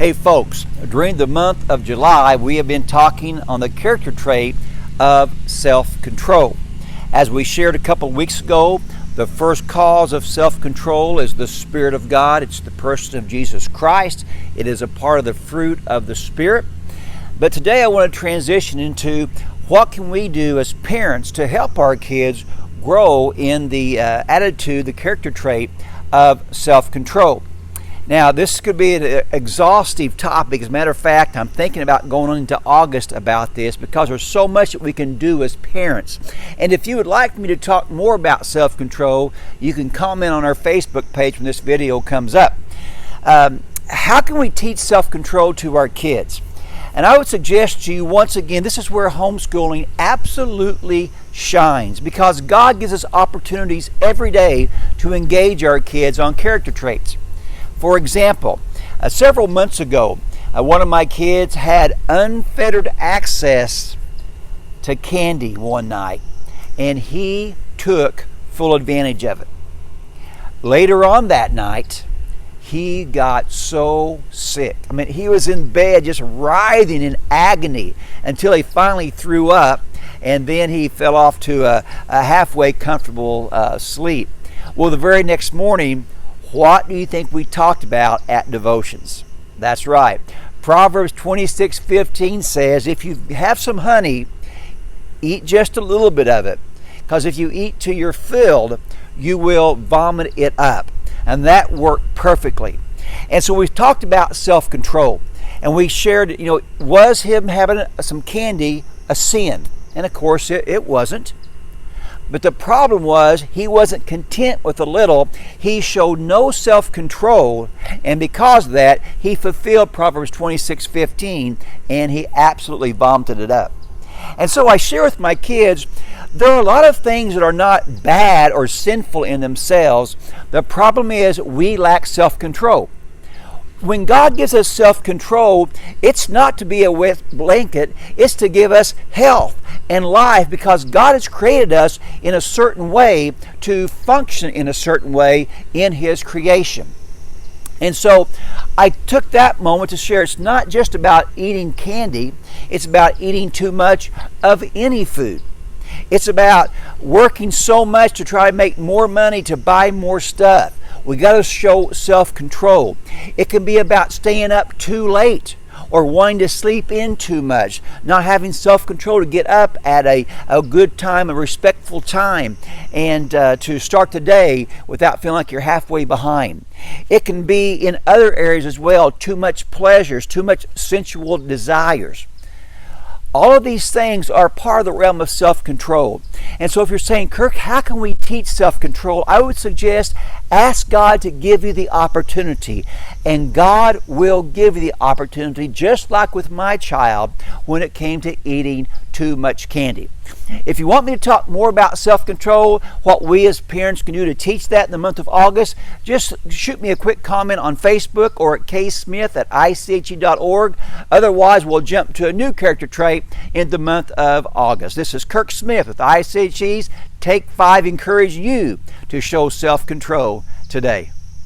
Hey folks, during the month of July, we have been talking on the character trait of self-control. As we shared a couple of weeks ago, the first cause of self-control is the Spirit of God. It's the person of Jesus Christ. It is a part of the fruit of the Spirit. But today I want to transition into what can we do as parents to help our kids grow in the attitude, the character trait of self-control. Now, this could be an exhaustive topic. As a matter of fact, I'm thinking about going on into August about this because there's so much that we can do as parents. And if you would like me to talk more about self-control, you can comment on our Facebook page when this video comes up. How can we teach self-control to our kids? And I would suggest to you once again, this is where homeschooling absolutely shines, because God gives us opportunities every day to engage our kids on character traits. For example, several months ago, one of my kids had unfettered access to candy one night, and he took full advantage of it. Later on that night, he got so sick. I mean, he was in bed just writhing in agony until he finally threw up, and then he fell off to a halfway comfortable sleep. Well, the very next morning, what do you think we talked about at devotions? That's right. Proverbs 26:15 says, if you have some honey, eat just a little bit of it, because if you eat till you're filled, you will vomit it up. And that worked perfectly. And so we've talked about self-control, and we shared, was him having some candy a sin? And of course it wasn't. But the problem was he wasn't content with a little. He showed no self-control, and because of that, he fulfilled Proverbs 26:15, and he absolutely vomited it up. And so I share with my kids, there are a lot of things that are not bad or sinful in themselves. The problem is we lack self-control. When God gives us self-control, it's not to be a wet blanket, it's to give us health and life, because God has created us in a certain way to function in a certain way in His creation. And so I took that moment to share it's not just about eating candy, it's about eating too much of any food. It's about working so much to try to make more money to buy more stuff. We got to show self-control. It can be about staying up too late or wanting to sleep in too much, not having self-control to get up at a good time, a respectful time, and to start the day without feeling like you're halfway behind. It can be in other areas as well, too much pleasures, too much sensual desires. All of these things are part of the realm of self-control. And so if you're saying, Kirk, how can we teach self-control? I would suggest ask God to give you the opportunity. And God will give you the opportunity, just like with my child when it came to eating too much candy. If you want me to talk more about self-control, what we as parents can do to teach that in the month of August, just shoot me a quick comment on Facebook or at ksmith@iche.org. Otherwise, we'll jump to a new character trait in the month of August. This is Kirk Smith with ICHE's Take 5, encourage you to show self-control today.